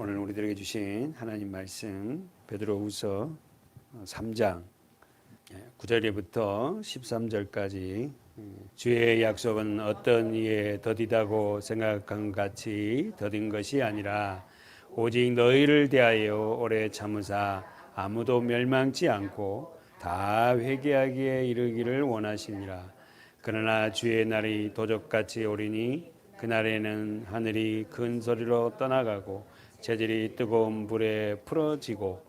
오늘 우리들에게 주신 하나님 말씀 베드로후서 3장 9절부터 13절까지 주의 약속은 어떤 이에 더디다고 생각한 같이 더딘 것이 아니라 오직 너희를 대하여 오래 참으사 아무도 멸망치 않고 다 회개하기에 이르기를 원하시니라. 그러나 주의 날이 도적같이 오리니 그날에는 하늘이 큰 소리로 떠나가고 재질이 뜨거운 불에 풀어지고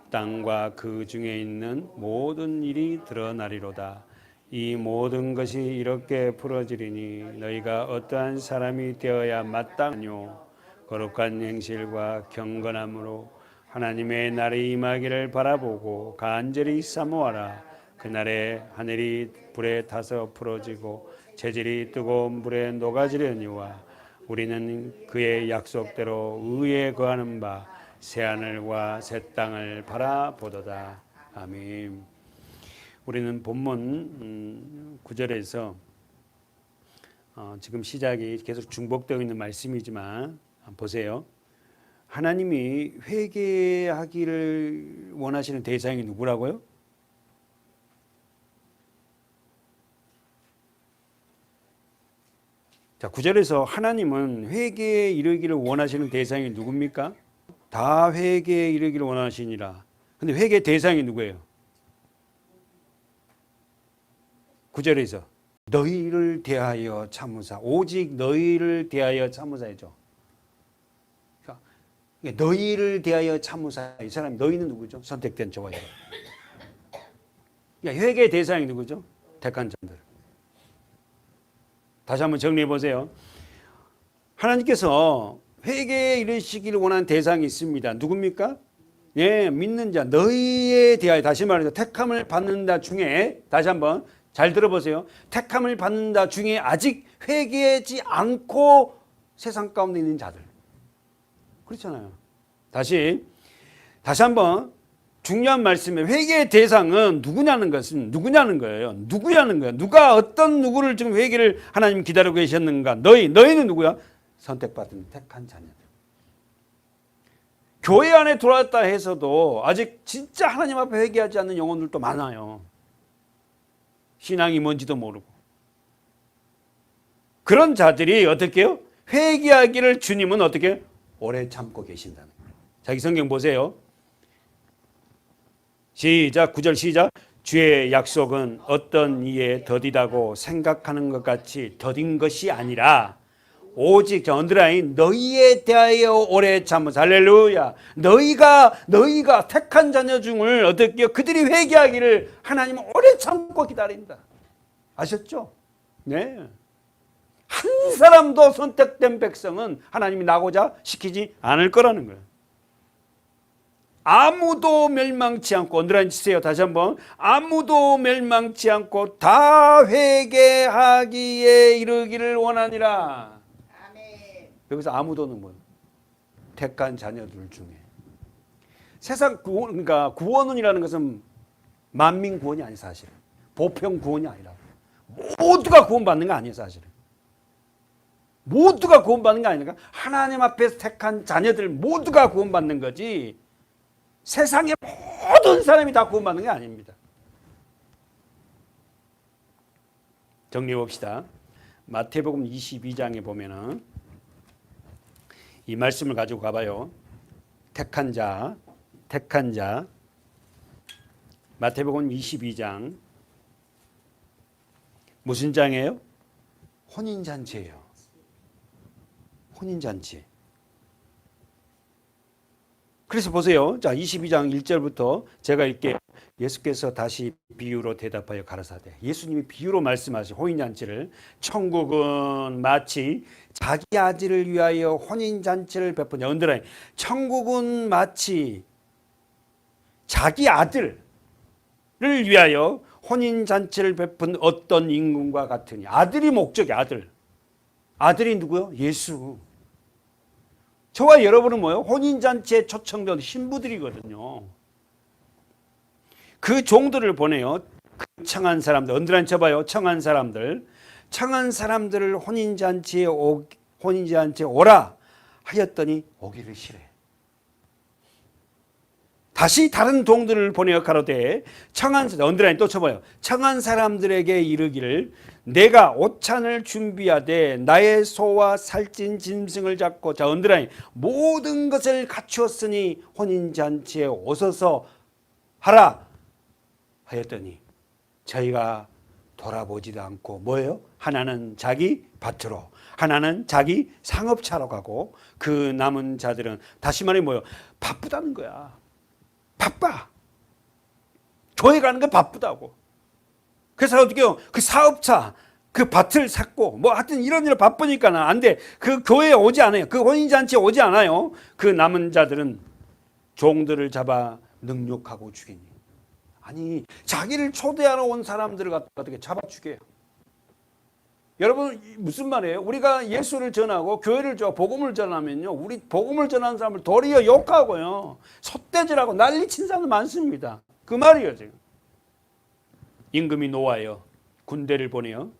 땅과 그 중에 있는 모든 일이 드러나리로다. 이 모든 것이 이렇게 풀어지리니 너희가 어떠한 사람이 되어야 마땅하뇨. 거룩한 행실과 경건함으로 하나님의 날이 임하기를 바라보고 간절히 사모하라. 그날에 하늘이 불에 타서 풀어지고 재질이 뜨거운 불에 녹아지려니와 우리는 그의 약속대로 의에 거하는 바 새하늘과 새 땅을 바라보도다. 아멘. 우리는 본문 9절에서 지금 시작이 계속 중복되어 있는 말씀이지만 보세요. 하나님이 회개하기를 원하시는 대상이 누구라고요? 자, 9절에서 하나님은 회개에 이르기를 원하시는 대상이 누굽니까? 다 회개에 이르기를 원하시니라. 근데 회개 대상이 누구예요? 9절에서 너희를 대하여 참으사, 오직 너희를 대하여 참으사이죠. 그러니까 너희를 대하여 참으사. 이 사람이 너희는 누구죠? 선택된 저와 여러분. 그러니까 회개 대상이 누구죠? 택한 자들. 다시 한번 정리해 보세요. 하나님께서 회개에 이르시기를 원하는 대상이 있습니다. 누굽니까? 예, 믿는 자, 너희에 대하여, 다시 말해서 택함을 받는 자 중에, 다시 한번 잘 들어보세요. 택함을 받는 자 중에 아직 회개하지 않고 세상 가운데 있는 자들. 그렇잖아요. 다시 한번 중요한 말씀이에요. 회개의 대상은 누구냐는 거예요. 누구냐는 거예요. 누가 어떤 누구를 지금 회개를 하나님 기다리고 계셨는가? 너희는 누구야? 선택받은 택한 자녀들. 교회 안에 들어왔다 해서도 아직 진짜 하나님 앞에 회개하지 않는 영혼들도 많아요. 신앙이 뭔지도 모르고. 그런 자들이 어떻게 해요? 회개하기를 주님은 어떻게 오래 참고 계신다는 거예요. 자기 성경 보세요. 시작, 9절 시작. 주의 약속은 어떤 이에 더디다고 생각하는 것 같이 더딘 것이 아니라 오직 언더라인 너희에 대하여 오래 참으사. 할렐루야. 너희가 택한 자녀 중을 어떻게 그들이 회개하기를 하나님은 오래 참고 기다린다. 아셨죠? 네. 한 사람도 선택된 백성은 하나님이 나고자 시키지 않을 거라는 거예요. 아무도 멸망치 않고, 언더라인 치세요. 다시 한번. 아무도 멸망치 않고 다 회개하기에 이르기를 원하니라. 아멘. 여기서 아무도는 뭐예요? 택한 자녀들 중에. 세상 구원, 그러니까 구원이라는 것은 만민 구원이 아니 사실은. 보편 구원이 아니라. 모두가 구원받는 거 아니에요, 사실은. 모두가 구원받는 거 아니니까 하나님 앞에서 택한 자녀들 모두가 구원받는 거지. 세상의 모든 사람이 다 구원받는 게 아닙니다. 정리해 봅시다. 마태복음 22장에 보면은 이 말씀을 가지고 가봐요. 택한 자. 마태복음 22장. 무슨 장이에요? 혼인잔치예요. 혼인잔치. 그래서 보세요. 자, 22장 1절부터 제가 읽게 예수께서 다시 비유로 대답하여 가라사대. 예수님이 비유로 말씀하신 혼인잔치를 천국은 마치 자기 아들을 위하여 혼인잔치를 베푸냐. 언더라인. 천국은 마치 자기 아들을 위하여 혼인잔치를 베푼 어떤 임금과 같으니. 아들이 목적이 아들. 아들이 누구요? 예수. 저와 여러분은 뭐예요? 혼인잔치에 초청된 신부들이거든요. 그 종들을 보내요. 그 청한 사람들, 언더라인 쳐봐요. 청한 사람들을 혼인잔치에 오라 하였더니 오기를 싫어해. 다시 다른 동들을 보내어 가로되 청한 언더라인 또 쳐봐요. 청한 사람들에게 이르기를 내가 오찬을 준비하되 나의 소와 살찐 짐승을 잡고 자 언더라인 모든 것을 갖추었으니 혼인잔치에 오소서 하라 하였더니 저희가 돌아보지도 않고 뭐예요? 하나는 자기 밭으로 하나는 자기 상업차로 가고 그 남은 자들은 다시 말해 뭐예요? 바쁘다는 거야. 바빠. 교회 가는 게 바쁘다고. 그래서 어떻게 해요? 그 사업차, 그 밭을 샀고, 뭐 하여튼 이런 일 바쁘니까는 안 돼. 그 교회에 오지 않아요. 그 혼인잔치에 오지 않아요. 그 남은 자들은 종들을 잡아 능욕하고 죽이니. 아니, 자기를 초대하러 온 사람들을 갖다가 어떻게 잡아 죽여요. 여러분, 무슨 말이에요? 우리가 예수를 전하고 교회를 복음을 전하면요. 우리 복음을 전하는 사람을 도리어 욕하고요. 솥대질하고 난리 친 사람들 많습니다. 그 말이에요, 지금. 임금이 노하여 군대를 보내어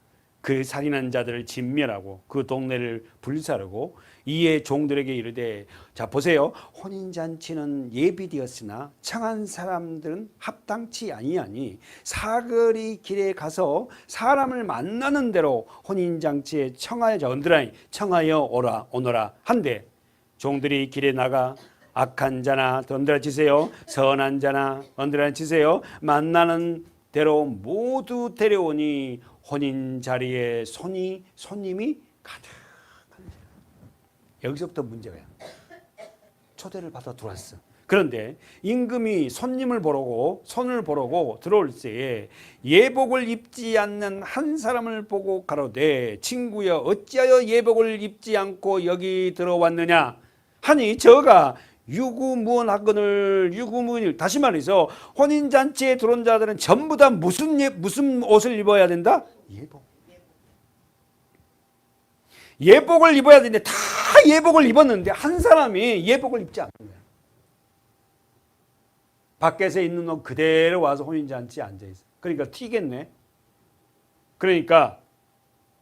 그 살인한 자들을 진멸하고 그 동네를 불사르고 이에 종들에게 이르되 자 보세요. 혼인잔치는 예비되었으나 청한 사람들은 합당치 아니하니 사거리 길에 가서 사람을 만나는 대로 혼인잔치에 청하여 언더라인 청하여 오너라 한데 종들이 길에 나가 악한 자나 언더라인 치세요. 선한 자나 언더라인 치세요. 만나는 대로 모두 데려오니 혼인 자리에 손님이 가득한 여기서부터 문제가 초대를 받아 들어왔어. 그런데 임금이 손을 보러고 들어올 때에 예복을 입지 않는 한 사람을 보고 가로되 친구여 어찌하여 예복을 입지 않고 여기 들어왔느냐 하니 저가 유구무원하거늘 다시 말해서 혼인잔치에 들어온 자들은 전부 다 무슨 옷을 입어야 된다? 예복을 입어야 되는데 다 예복을 입었는데 한 사람이 예복을 입지 않는 거야. 밖에서 있는 옷 그대로 와서 혼인잔치에 앉아있어. 그러니까 튀겠네. 그러니까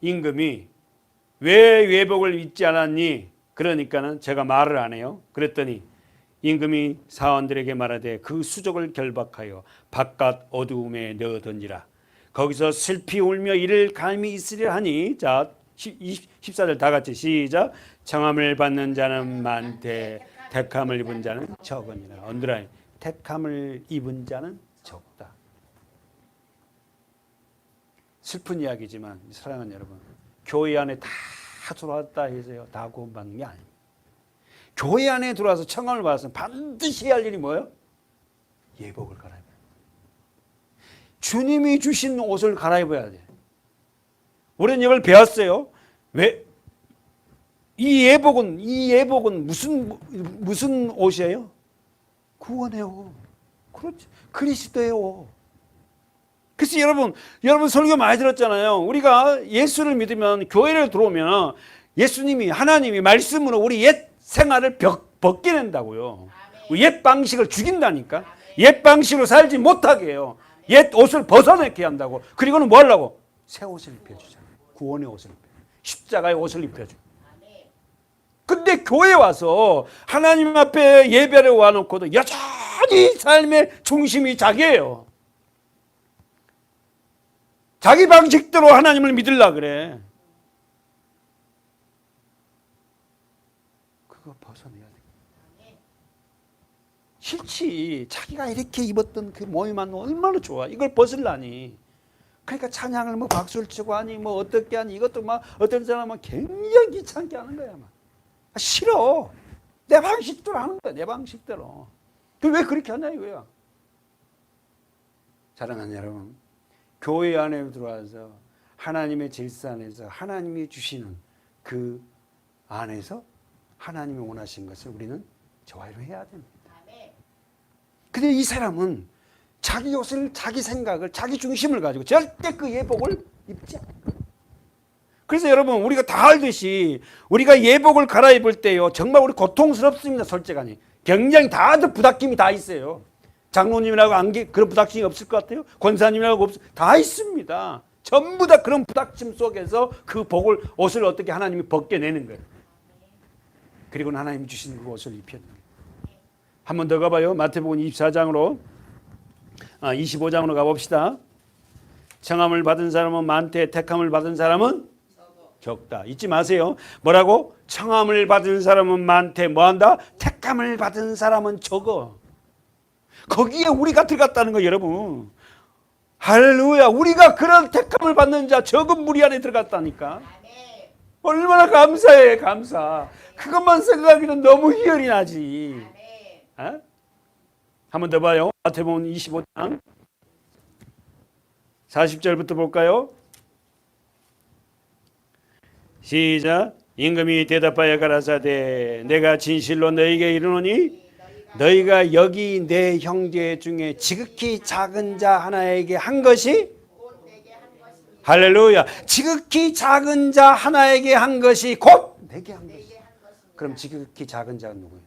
임금이 왜 예복을 입지 않았니? 그러니까는 제가 말을 안 해요. 그랬더니 임금이 사원들에게 말하되 그 수족을 결박하여 바깥 어두움에 넣어 던지라. 거기서 슬피 울며 이를 감히 있으리라 하니 자 14절 다 같이 시작. 청함을 받는 자는 많되 택함을 입은 자는 적으니라. 언더라인 택함을 입은 자는 적다. 슬픈 이야기지만 사랑하는 여러분 교회 안에 다 들어왔다 해서요 다 구원받는 게 아닙니다. 교회 안에 들어와서 청함을 받았으면 반드시 해야 할 일이 뭐예요? 예복을 갈아입어야 돼. 주님이 주신 옷을 갈아입어야 돼. 우리는 이걸 배웠어요. 왜? 이 예복은 무슨 옷이에요? 구원의 옷. 그렇지. 그리스도의 옷. 그래서 여러분 설교 많이 들었잖아요. 우리가 예수를 믿으면 교회를 들어오면 예수님이 하나님이 말씀으로 우리 옛 생활을 벗겨낸다고요. 옛 방식을 죽인다니까. 옛 방식으로 살지 못하게 해요. 옛 옷을 벗어내게 한다고. 그리고는 뭐 하려고? 새 옷을 입혀주잖아요. 구원의 옷을 입혀. 십자가의 옷을 입혀줘. 근데 교회에 와서 하나님 앞에 예배를 와놓고도 여전히 삶의 중심이 자기예요. 자기 방식대로 하나님을 믿으려고 그래. 그거 벗어내야 돼. 싫지. 자기가 이렇게 입었던 그 모임만 얼마나 좋아. 이걸 벗으려니. 그러니까 찬양을 뭐 박수를 치고 하니 뭐 어떻게 하니 이것도 막 어떤 사람은 굉장히 귀찮게 하는 거야. 막. 싫어. 내 방식대로 하는 거야. 내 방식대로. 왜 그렇게 하냐 이거야. 사랑하는 여러분. 교회 안에 들어와서 하나님의 질서 안에서 하나님이 주시는 그 안에서 하나님이 원하신 것을 우리는 좋아요 해야 됩니다. 근데 이 사람은 자기 옷을, 자기 생각을, 자기 중심을 가지고 절대 그 예복을 입지 않아요. 그래서 여러분 우리가 다 알듯이 우리가 예복을 갈아입을 때요 정말 우리 고통스럽습니다. 솔직하니 굉장히 다들 부닥김이 다 있어요. 장로님이라고 그런 부닥침이 없을 것 같아요? 권사님이라고 다 있습니다. 전부 다 그런 부닥침 속에서 그 옷을 어떻게 하나님이 벗겨내는 거예요. 그리고 하나님이 주신 그 옷을 입혀는 거예요. 한 번 더 가봐요. 마태복음 24장으로 25장으로 가봅시다. 청함을 받은 사람은 많되 택함을 받은 사람은 적다. 잊지 마세요. 뭐라고? 청함을 받은 사람은 많되 뭐한다? 택함을 받은 사람은 적어. 거기에 우리가 들어갔다는 거예요, 여러분. 할렐루야. 우리가 그런 택함을 받는 자 적은 무리 안에 들어갔다니까. 얼마나 감사해. 감사. 그것만 생각하기는 너무 희열이 나지. 어? 한 번 더 봐요. 마태복음 25장 40절부터 볼까요? 시작. 임금이 대답하여 가라사대 내가 진실로 너희에게 이르노니 너희가 여기 내 형제 중에 지극히 작은 자 하나에게 한 것이 할렐루야. 지극히 작은 자 하나에게 한 것이 곧 내게 한 것이. 그럼 지극히 작은 자가 누구예요?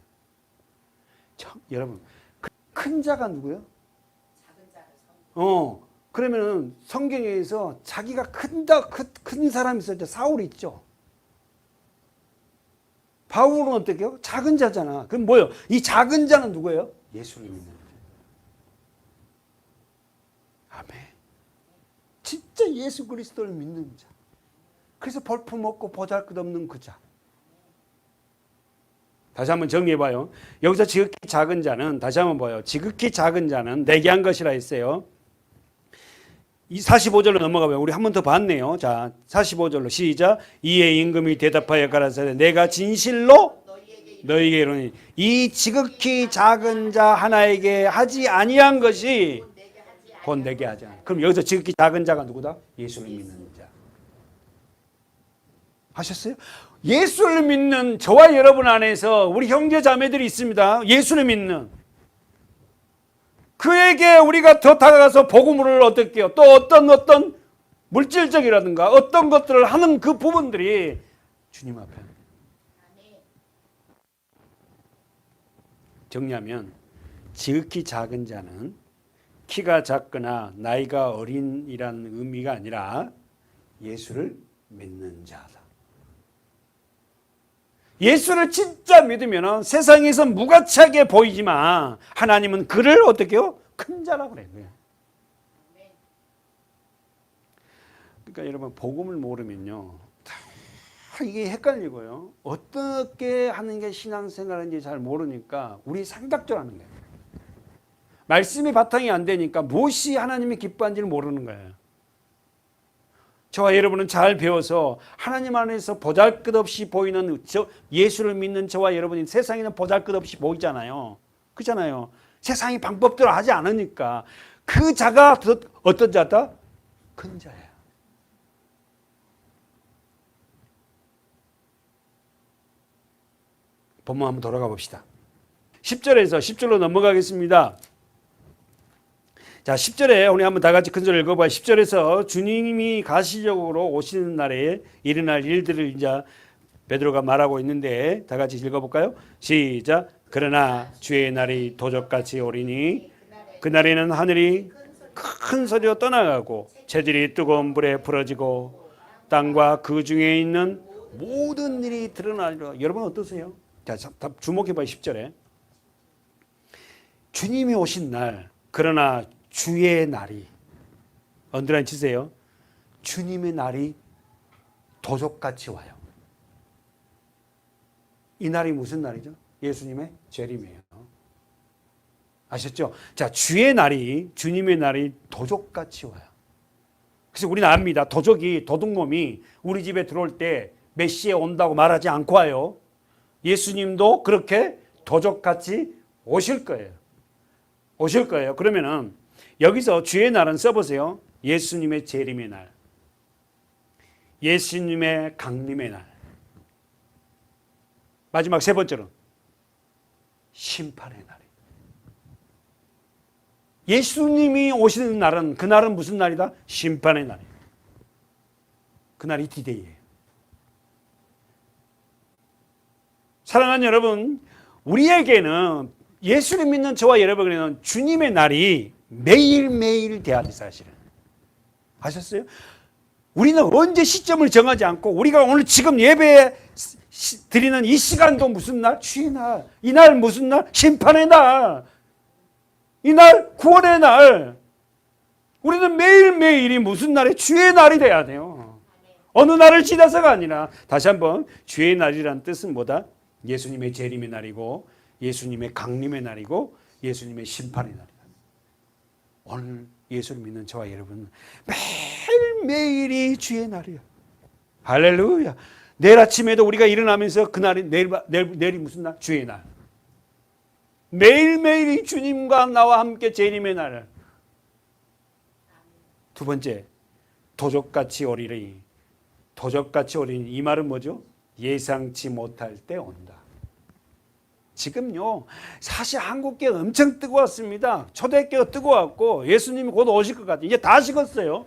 여러분, 큰 자가 누구예요? 그러면은 성경에서 자기가 큰 사람이 있었죠. 사울이 있죠. 바울은 어떻게 해요? 작은 자잖아. 그럼 뭐예요? 이 작은 자는 누구예요? 예수를 믿는 거예요. 아멘. 진짜 예수 그리스도를 믿는 자. 그래서 볼품 없고 보잘것없는 그 자. 다시 한번 정리해봐요. 여기서 지극히 작은 자는 다시 한번 봐요. 지극히 작은 자는 내게 한 것이라 했어요. 이 45절로 넘어가봐요. 우리 한 번 더 봤네요. 자, 45절로 시작. 이에 임금이 대답하여 가라사대 내가 진실로 너희에게 이르노니 이 지극히 작은 자 하나에게 하지 아니한 것이 곧 내게 하지 않아. 그럼 여기서 지극히 작은 자가 누구다? 예수를 믿는 자. 하셨어요? 예수를 믿는 저와 여러분 안에서 우리 형제 자매들이 있습니다. 예수를 믿는. 그에게 우리가 더 다가가서 복음을 어떻게 해요? 또 어떤 물질적이라든가 어떤 것들을 하는 그 부분들이 주님 앞에. 정리하면 지극히 작은 자는 키가 작거나 나이가 어린이라는 의미가 아니라 예수를 믿는 자다. 예수를 진짜 믿으면 세상에서 무가치하게 보이지만 하나님은 그를 어떻게 해요? 큰 자라고 그래요. 그러니까 여러분 복음을 모르면요 다 이게 헷갈리고요. 어떻게 하는 게 신앙생활인지 잘 모르니까 우리 생각대로 하는 거예요. 말씀이 바탕이 안 되니까 무엇이 하나님이 기뻐하는지를 모르는 거예요. 저와 여러분은 잘 배워서 하나님 안에서 보잘것없이 보이는 예수를 믿는 저와 여러분이 세상에는 보잘것없이 보이잖아요. 그렇잖아요. 세상이 방법대로 하지 않으니까 그 자가 어떤 자다? 큰 자예요. 본문 한번 돌아가 봅시다. 10절에서 10절로 넘어가겠습니다. 자, 10절에 우리 한번 다 같이 큰 소리 읽어봐요. 10절에서 주님이 가시적으로 오시는 날에 일어날 일들을 이제 베드로가 말하고 있는데 다 같이 읽어볼까요? 시작. 그러나 주의 날이 도적같이 오리니 그날에는 하늘이 큰 소리로 떠나가고 재들이 뜨거운 불에 부러지고 땅과 그 중에 있는 모든 일이 드러나리라. 여러분 어떠세요? 자, 주목해봐요. 10절에 주님이 오신 날 그러나 주의 날이 언더라인 치세요. 주님의 날이 도적같이 와요. 이 날이 무슨 날이죠? 예수님의 재림이에요. 아셨죠? 자, 주의 날이 주님의 날이 도적같이 와요. 그래서 우리는 압니다. 도둑놈이 우리 집에 들어올 때 몇 시에 온다고 말하지 않고 와요. 예수님도 그렇게 도적같이 오실 거예요. 오실 거예요. 그러면은 여기서 주의 날은 써보세요. 예수님의 재림의 날, 예수님의 강림의 날, 마지막 세 번째로 심판의 날이. 예수님이 오시는 날은 그날은 무슨 날이다? 심판의 날이에요. 그날이 디데이예요. 사랑하는 여러분, 우리에게는 예수를 믿는 저와 여러분에게는 주님의 날이 매일매일 돼야 돼, 사실은. 아셨어요? 우리는 언제 시점을 정하지 않고 우리가 오늘 지금 예배에 드리는 이 시간도 무슨 날? 주의 날. 이 날 무슨 날? 심판의 날. 이 날 구원의 날. 우리는 매일매일이 무슨 날에? 주의 날이 돼야 돼요. 어느 날을 지나서가 아니라 다시 한번 주의 날이란 뜻은 뭐다? 예수님의 재림의 날이고 예수님의 강림의 날이고 예수님의 심판의 날이다. 오늘 예수를 믿는 저와 여러분은 매일매일이 주의 날이야. 할렐루야. 내일 아침에도 우리가 일어나면서 그날이 내일이 무슨 날? 주의 날. 매일매일이 주님과 나와 함께 재림의 날. 두 번째, 도적같이 오리니. 도적같이 오리니 이 말은 뭐죠? 예상치 못할 때 온다. 지금요 사실 한국계 엄청 뜨거웠습니다. 초대교회가 뜨거웠고 예수님이 곧 오실 것 같아요. 이제 다 식었어요.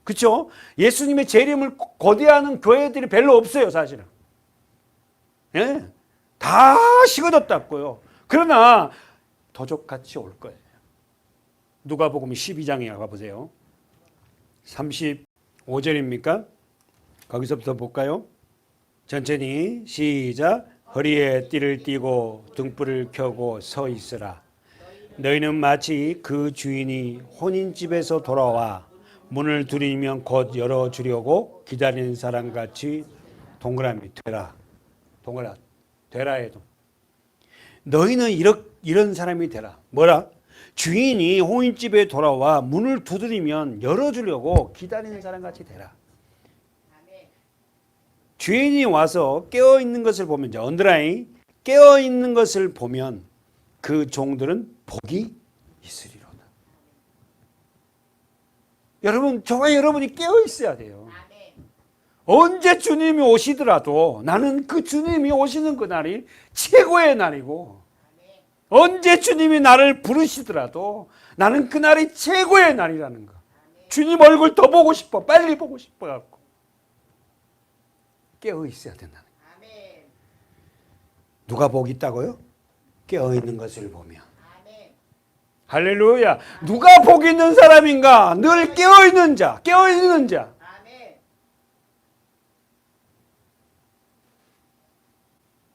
그렇죠? 예수님의 재림을 고대하는 교회들이 별로 없어요 사실은. 예? 다 식어졌다고요. 그러나 도적같이 올 거예요. 누가복음 12장에 가보세요. 35절입니까? 거기서부터 볼까요? 천천히 시작. 허리에 띠를 띠고 등불을 켜고 서 있으라. 너희는 마치 그 주인이 혼인집에서 돌아와 문을 두드리면 곧 열어주려고 기다리는 사람같이 동그라미 되라. 동그라 되라 해도 너희는 이런 사람이 되라. 뭐라? 주인이 혼인집에 돌아와 문을 두드리면 열어주려고 기다리는 사람같이 되라. 주인이 와서 깨어있는 것을 보면, 이제 언더라인, 깨어있는 것을 보면 그 종들은 복이 있으리로다. 여러분, 저와 여러분이 깨어있어야 돼요. 언제 주님이 오시더라도 나는 그 주님이 오시는 그날이 최고의 날이고, 언제 주님이 나를 부르시더라도 나는 그날이 최고의 날이라는 거. 주님 얼굴 더 보고 싶어. 빨리 보고 싶어 갖고 깨어 있어야 된다는 거예요. 누가 복이 있다고요? 깨어 있는 것을 보면. 할렐루야. 누가 복 있는 사람인가? 늘 깨어 있는 자. 깨어 있는 자.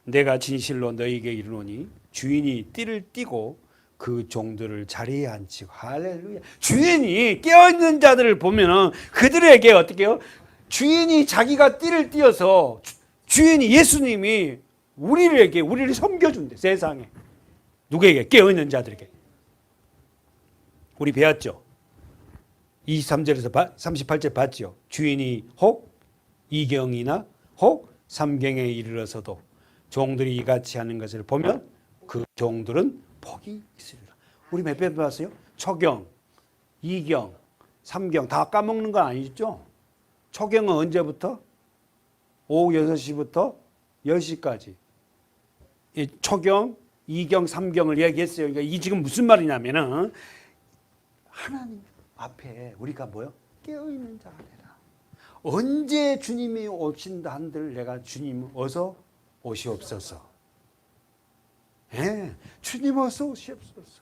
내가 진실로 너희에게 이르노니 주인이 띠를 띠고 그 종들을 자리에 앉히고. 할렐루야. 주인이 깨어있는 자들을 보면은 그들에게 어떻게 해요? 주인이 자기가 띠를 띄어서 주인이 예수님이 우리를 섬겨준대. 세상에. 누구에게? 깨어있는 자들에게. 우리 배웠죠? 23절에서 38절 봤죠? 주인이 혹 이경이나 혹 삼경에 이르러서도 종들이 이같이 하는 것을 보면 그 종들은 복이 있으리라. 우리 몇 번 봤어요? 초경, 이경, 삼경 다 까먹는 거 아니죠? 초경은 언제부터? 오후 6시부터 10시까지. 초경, 이경, 삼경을 얘기했어요. 그러니까 이 지금 무슨 말이냐면은 하나님 앞에 우리가 뭐요? 깨어있는 자가 되라. 언제 주님이 오신다 한들 내가 주님 어서 오시옵소서. 예, 주님 어서 오시옵소서.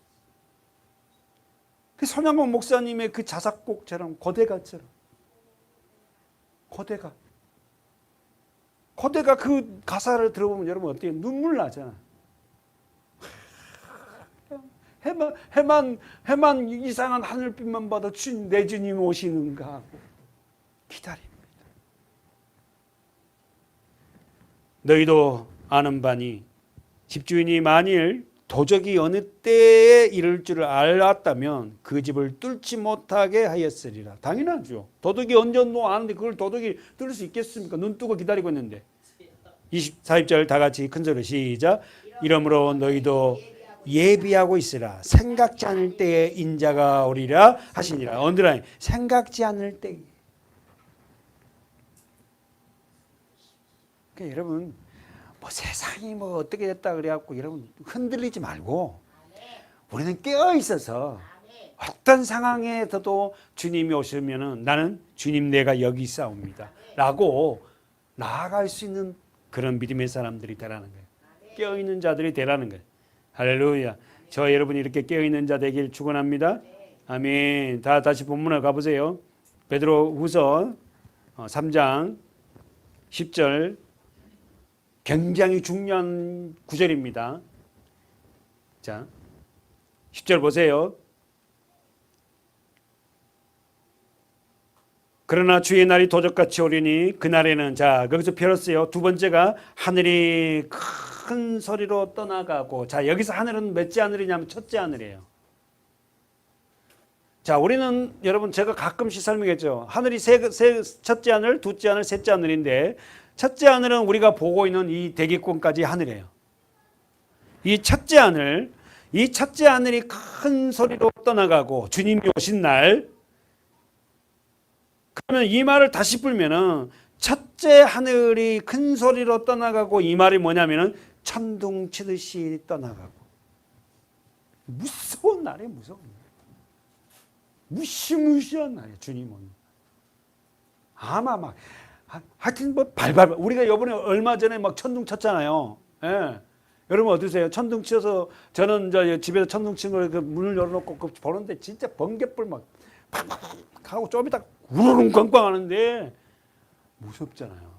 그 손양복 목사님의 그 자작곡처럼 고대가처럼 고대가 그 가사를 들어보면 여러분 어때요? 눈물 나잖아. 해만 이상한 하늘빛만 봐도 내 주님 오시는가 하고 기다립니다. 너희도 아는 바니 집주인이 만일 도적이 어느 때에 이를 줄을 알았다면 그 집을 뚫지 못하게 하였으리라. 당연하죠. 도둑이 언제 온노 아는데 그걸 도둑이 뚫을 수 있겠습니까? 눈 뜨고 기다리고 있는데. 24절 다 같이 큰 소리로 시작. 이러므로 너희도 예비하고 있으라. 생각지 않을 때에 인자가 오리라 하시니라. 언더라인. 생각지 않을 때. 그러니까 여러분 뭐 세상이 뭐 어떻게 됐다 그래갖고 여러분 흔들리지 말고 우리는 깨어 있어서 어떤 상황에서도 주님이 오시면은 나는 주님 내가 여기 있사옵니다 라고 나아갈 수 있는 그런 믿음의 사람들이 되라는 거예요. 깨어 있는 자들이 되라는 거예요. 할렐루야. 저 여러분이 이렇게 깨어 있는 자 되길 축원합니다. 아멘. 다시 본문에 가보세요. 베드로후서 3장 10절 굉장히 중요한 구절입니다. 자, 10절 보세요. 그러나 주의 날이 도적같이 오리니 그날에는, 자, 거기서 펴렸어요. 두 번째가 하늘이 큰 소리로 떠나가고, 자, 여기서 하늘은 몇째 하늘이냐면 첫째 하늘이에요. 자, 우리는 여러분 제가 가끔씩 설명했죠. 하늘이 첫째 하늘, 둘째 하늘, 셋째 하늘인데, 첫째 하늘은 우리가 보고 있는 이 대기권까지 하늘이에요. 이 첫째 하늘이 큰 소리로 떠나가고 주님이 오신 날, 그러면 이 말을 다시 풀면은 첫째 하늘이 큰 소리로 떠나가고, 이 말이 뭐냐면은 천둥 치듯이 떠나가고. 무서운 날이에요. 무서운 날. 무시무시한 날이에요. 주님 오는. 아마 막 하여튼 뭐 발발. 우리가 이번에 얼마 전에 막 천둥 쳤잖아요. 예. 여러분 어떠세요? 천둥 쳐서, 저는 저 집에서 천둥 친 걸 그 문을 열어놓고 보는데 진짜 번개불 막 팍팍 하고 좀 이따 우르릉 꽝꽝 하는데 무섭잖아요.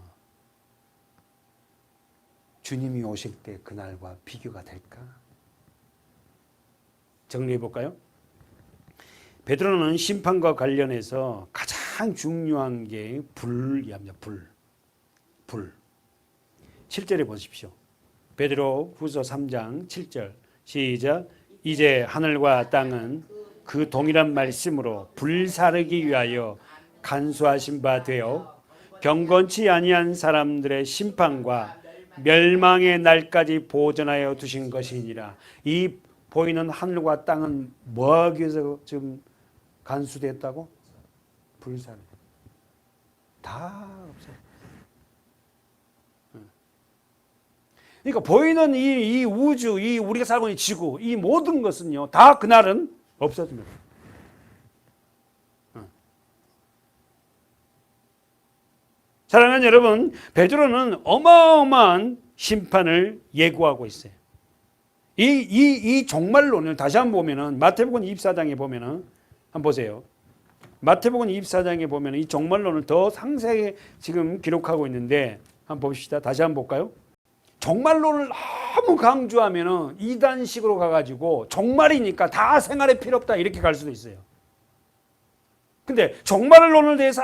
주님이 오실 때 그날과 비교가 될까? 정리해 볼까요? 베드로는 심판과 관련해서 가장 중요한 게 불이랍니다. 불. 7절에 보십시오. 베드로 후서 3장 7절 시작. 이제 하늘과 땅은 그 동일한 말씀으로 불사르기 위하여 간수하신 바 되어 경건치 아니한 사람들의 심판과 멸망의 날까지 보존하여 두신 것이니라. 이 보이는 하늘과 땅은 뭐하기 위해서 지금 간수됐다고? 불사르. 다 없어요. 그러니까 보이는 이 우주, 이 우리가 살고 있는 지구, 이 모든 것은요, 다 그날은 없어집니다. 사랑하는 여러분, 베드로는 어마어마한 심판을 예고하고 있어요. 이 종말론을 다시 한번 보면은, 마태복음 24장에 보면은, 한번 보세요. 마태복음 24장에 보면은 이 종말론을 더 상세하게 지금 기록하고 있는데, 한번 봅시다. 다시 한번 볼까요? 종말론을 너무 강조하면은 이단식으로 가가지고 종말이니까 다 생활에 필요 없다 이렇게 갈 수도 있어요. 근데 종말론을 대해서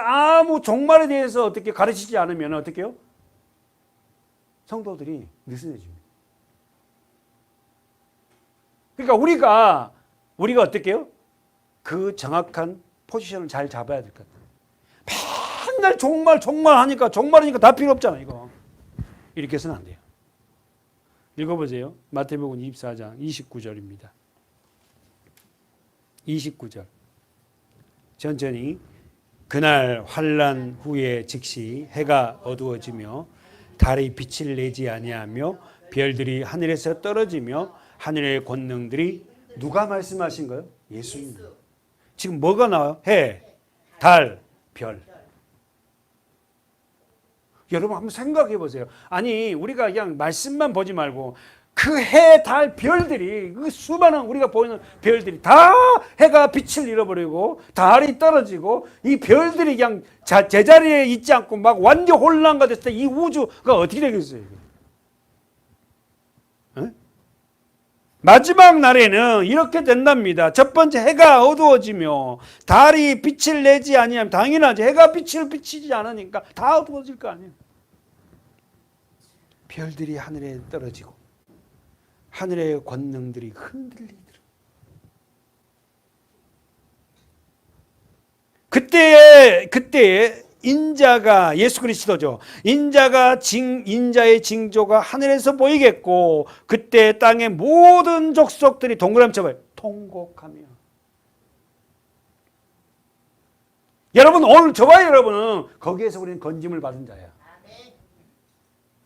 종말에 대해서 어떻게 가르치지 않으면 어떻게 해요? 성도들이 느슨해집니다. 그러니까 우리가 어떻게 해요? 그 정확한 포지션을 잘 잡아야 될 것 같아요. 맨날 종말 하니까, 종말이니까 다 필요 없잖아 이거. 이렇게 해서는 안 돼요. 읽어보세요. 마태복음 24장 29절입니다. 29절. 천천히. 그날 환난 후에 즉시 해가 어두워지며 달이 빛을 내지 아니하며 별들이 하늘에서 떨어지며 하늘의 권능들이, 누가 말씀하신 거예요? 예수님. 지금 뭐가 나와요? 해, 달, 별. 여러분 한번 생각해 보세요. 아니 우리가 그냥 말씀만 보지 말고 그 해, 달, 별들이, 그 수많은 우리가 보이는 별들이 다 해가 빛을 잃어버리고 달이 떨어지고 이 별들이 그냥 제자리에 있지 않고 막 완전 혼란가 됐을 때 이 우주가 어떻게 되겠어요? 마지막 날에는 이렇게 된답니다. 첫 번째, 해가 어두워지며 달이 빛을 내지 아니하면, 당연하지. 해가 빛을 비치지 않으니까 다 어두워질 거 아니에요. 별들이 하늘에 떨어지고 하늘의 권능들이 흔들리더라. 그때에 인자가, 예수 그리스도죠. 인자의 징조가 하늘에서 보이겠고, 그때 땅의 모든 족속들이 동그라미 쳐봐요. 통곡하며. 여러분 오늘 저와 여러분은 거기에서 우리는 건짐을 받은 자야.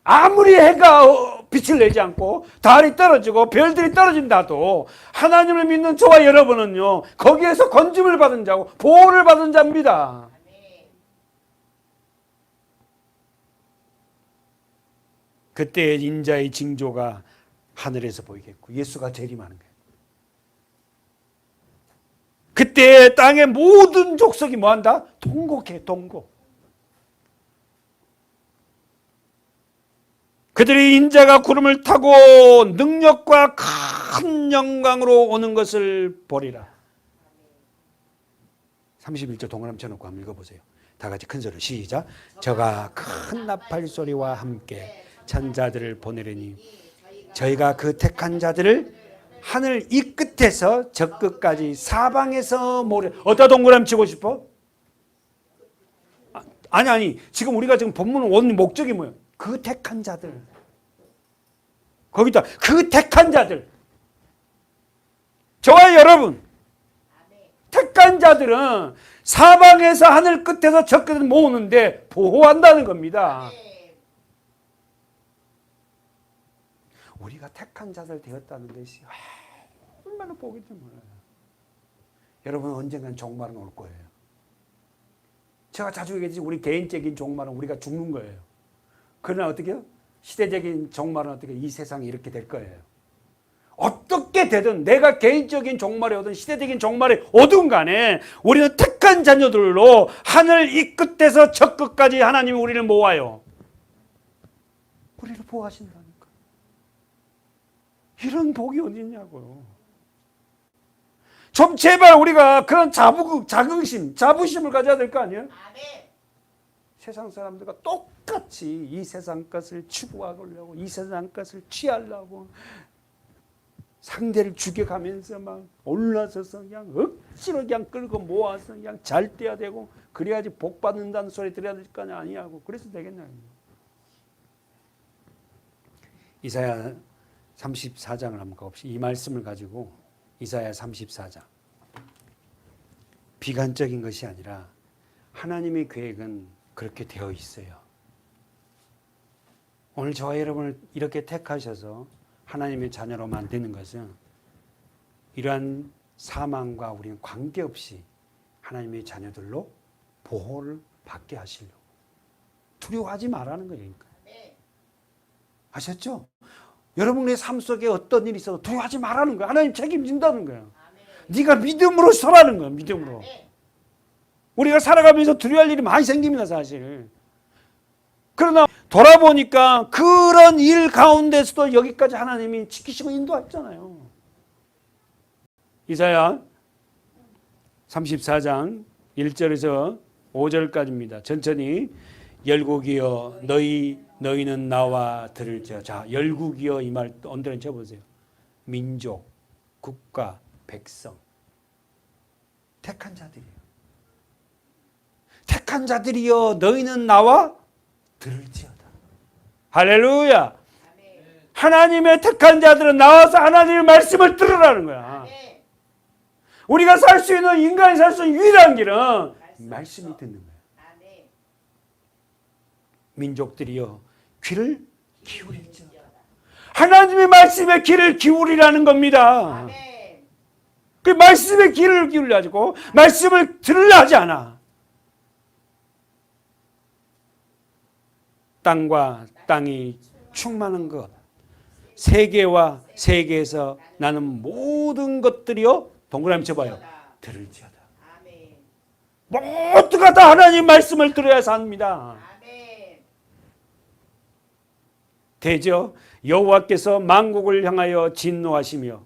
아무리 해가 빛을 내지 않고 달이 떨어지고 별들이 떨어진다도 하나님을 믿는 저와 여러분은요, 거기에서 건짐을 받은 자고 보호를 받은 자입니다. 그때 인자의 징조가 하늘에서 보이겠고 예수가 재림하는 거예요. 그때 땅의 모든 족속이 뭐한다? 통곡해, 통곡. 그들이 인자가 구름을 타고 능력과 큰 영광으로 오는 것을 보리라. 31절 동그라미 쳐놓고 한번 읽어보세요. 다 같이 큰 소리로 시작. 저가 큰 나팔 소리와 함께 천자들을 보내려니 저희가 그 택한 자들을 하늘 이 끝에서 저 끝까지 사방에서 모래. 어디다 동그라미 치고 싶어? 아니 지금 우리가 지금 본문 온 목적이 뭐예요? 그 택한 자들. 거기다 그 택한 자들. 저와 여러분 택한 자들은 사방에서 하늘 끝에서 저 끝을 모으는데 보호한다는 겁니다. 우리가 택한 자들 되었다는 것이 얼마나 복이 드물어요. 여러분 언젠간 종말은 올 거예요. 제가 자주 얘기했지 우리 개인적인 종말은 우리가 죽는 거예요. 그러나 어떻게 해요? 시대적인 종말은 어떻게 이 세상이 이렇게 될 거예요. 어떻게 되든 내가 개인적인 종말이 오든 시대적인 종말이 오든 간에 우리는 택한 자녀들로 하늘 이 끝에서 저 끝까지 하나님이 우리를 모아요. 우리를 보호하신다니까. 이런 복이 어디 있냐고요. 좀 제발 우리가 그런 자부심을 가져야 될 거 아니에요? 세상 사람들과 똑같이 이 세상 것을 추구하려고 이 세상 것을 취하려고 상대를 죽여가면서 막 올라서서 그냥 억지로 그냥 끌고 모아서 그냥 잘 떼야 되고 그래야지 복 받는다는 소리 들어야 될 거 아니냐고. 그래서 되겠냐. 이사야 34장을 한번 가봅시다. 이 말씀을 가지고 이사야 34장. 비관적인 것이 아니라 하나님의 계획은 그렇게 되어 있어요. 오늘 저와 여러분을 이렇게 택하셔서 하나님의 자녀로 만드는 것은 이러한 사망과 우리는 관계없이 하나님의 자녀들로 보호를 받게 하시려고. 두려워하지 말라는 거예요. 아셨죠? 여러분의 삶 속에 어떤 일이 있어도 두려워하지 말라는 거예요. 하나님 책임진다는 거예요. 네가 믿음으로 서라는 거예요. 믿음으로. 우리가 살아가면서 두려워할 일이 많이 생깁니다. 사실. 그러나 돌아보니까 그런 일 가운데서도 여기까지 하나님이 지키시고 인도했잖아요. 이사야 34장 1절에서 5절까지입니다. 천천히. 열국이여 너희는 나와 들을지어다. 자, 열국이여 이 말 언더라인 쳐보세요. 민족, 국가, 백성. 택한 자들이에요. 택한 자들이여 너희는 나와 들을지어다. 할렐루야. 하나님의 택한 자들은 나와서 하나님의 말씀을 들으라는 거야. 우리가 살 수 있는, 인간이 살 수 있는 유일한 길은 말씀이 듣는 거야. 민족들이여 귀를 기울일지어다. 하나님의 말씀에 귀를 기울이라는 겁니다. 그 말씀에 귀를 기울여가지고 말씀을 들으려 하지 않아. 땅과 땅이 충만한 것, 세계와 세계에서 나는 모든 것들이요 동그라미 쳐봐요. 들을지어다. 모두가 다 하나님 말씀을 들어야 삽니다. 대저 여호와께서 만국을 향하여 진노하시며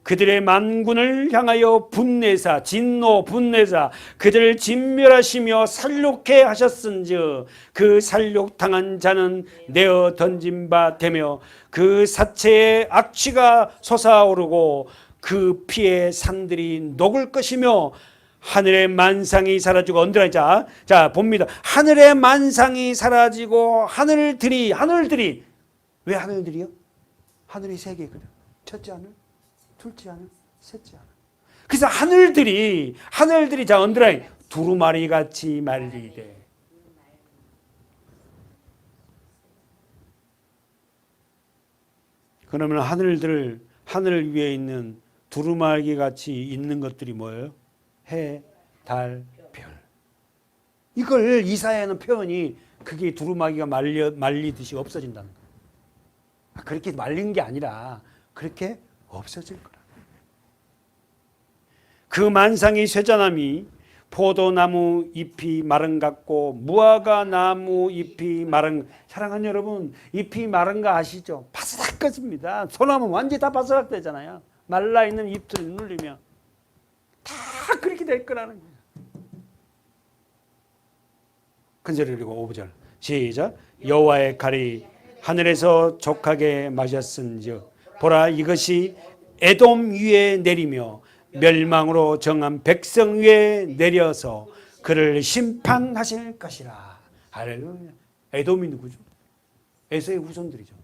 그들의 만군을 향하여 분내사 진노 분내사 그들을 진멸하시며 살육해 하셨은즉 그 살육당한 자는 내어 던진 바 되며 그 사체에 악취가 솟아오르고 그 피에 산들이 녹을 것이며 하늘의 만상이 사라지고 언더라인 자 봅니다. 하늘의 만상이 사라지고 하늘들이 왜 하늘들이요? 하늘이 세 개거든. 첫째 하늘, 둘째 하늘, 셋째 하늘. 그래서 하늘들이 자 언더라인 두루마리 같이 말리되. 그러면 하늘 위에 있는 두루마리 같이 있는 것들이 뭐예요? 해, 달, 별. 이걸 이사야는 표현이 그게 두루마기가 말리듯이 없어진다는 거예요. 그렇게 말린 게 아니라 그렇게 없어질 거라. 그 만상이 쇠잔함이 포도나무 잎이 마른 같고 무화과 나무 잎이 마른. 사랑하는 여러분, 잎이 마른 거 아시죠? 바스락거립니다. 소나무 완전히 다 바스락 되잖아요. 말라있는 잎을 눌리면 다 그렇게 될 거라는 거예요. 근절을 그리고 5절 시작. 여호와의 칼이 하늘에서 족하게 마셨은즉 보라, 이것이 에돔 위에 내리며 멸망으로 정한 백성 위에 내려서 그를 심판하실 것이라. 할렐루야. 에돔이 누구죠? 에서의 후손들이죠.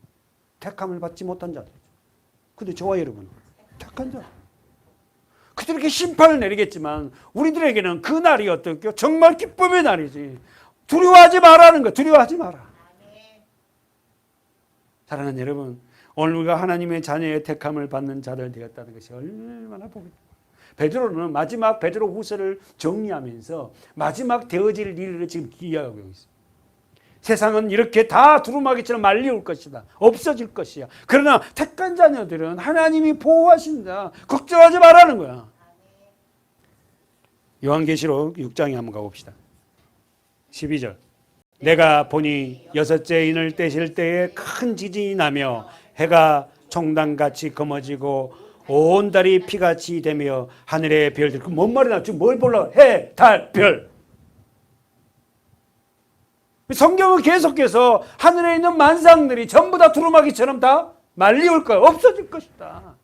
택함을 받지 못한 자들이죠. 근데 저와 여러분은 택한 자. 그들에게 심판을 내리겠지만 우리들에게는 그 날이 어떻게요? 정말 기쁨의 날이지. 두려워하지 말라는 거. 두려워하지 마라. 사랑하는 여러분, 오늘 우리가 하나님의 자녀의 택함을 받는 자들 되었다는 것이 얼마나 복이. 베드로는 마지막 베드로 후서를 정리하면서 마지막 되어질 일을 지금 기약하고 있어요. 세상은 이렇게 다 두루마기처럼 말려올 것이다. 없어질 것이야. 그러나 택한 자녀들은 하나님이 보호하신다. 걱정하지 말라는 거야. 요한계시록 6장에 한번 가봅시다. 12절. 내가 보니 여섯째 인을 떼실 때에 큰 지진이 나며 해가 총단같이 검어지고 온 달이 피같이 되며 하늘의 별들. 그 뭔 말이냐? 지금 뭘 보려고? 해, 달, 별. 성경은 계속해서 하늘에 있는 만상들이 전부 다 두루마기처럼 다 말리올 거야. 없어질 것이다.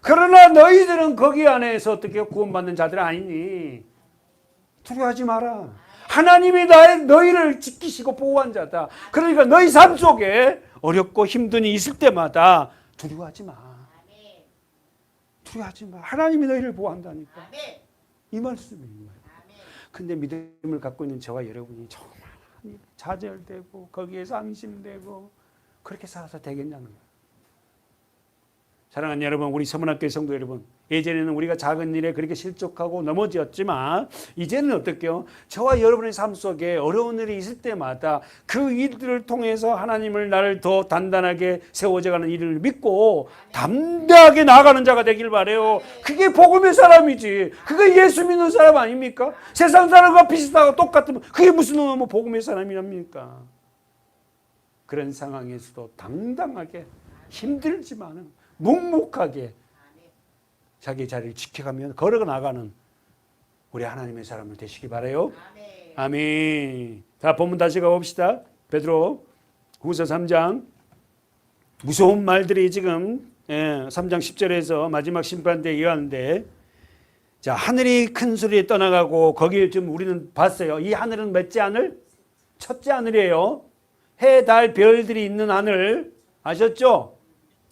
그러나 너희들은 거기 안에서 어떻게 구원받는 자들 아니니? 두려워하지 마라. 하나님이 너희를 지키시고 보호한 자다. 그러니까 너희 삶 속에 어렵고 힘든 일이 있을 때마다 두려워하지 마. 두려워하지 마. 하나님이 너희를 보호한다니까. 이 말씀이에요. 근데 믿음을 갖고 있는 저와 여러분이 정말 좌절되고 거기에서 안심되고 그렇게 살아서 되겠냐는 거예요. 사랑하는 여러분, 우리 서문학교 성도 여러분, 예전에는 우리가 작은 일에 그렇게 실족하고 넘어졌지만 이제는 어떻게요? 저와 여러분의 삶 속에 어려운 일이 있을 때마다 그 일들을 통해서 하나님을 나를 더 단단하게 세워져가는 일을 믿고 담대하게 나아가는 자가 되길 바라요. 그게 복음의 사람이지. 그게 예수 믿는 사람 아닙니까? 세상 사람과 비슷하고 똑같으면 그게 무슨 복음의 사람이랍니까? 그런 상황에서도 당당하게 힘들지만은 묵묵하게 자기 자리를 지켜가며 걸어 나가는 우리 하나님의 사람을 되시기 바라요. 아멘. 자, 본문 다시 가봅시다. 베드로 후서 3장. 무서운 말들이 지금 3장 10절에서 마지막 심판대에 이어하는데, 자, 하늘이 큰 소리에 떠나가고 거기에 지금 우리는 봤어요. 이 하늘은 몇째 하늘? 첫째 하늘이에요. 해, 달, 별들이 있는 하늘 아셨죠?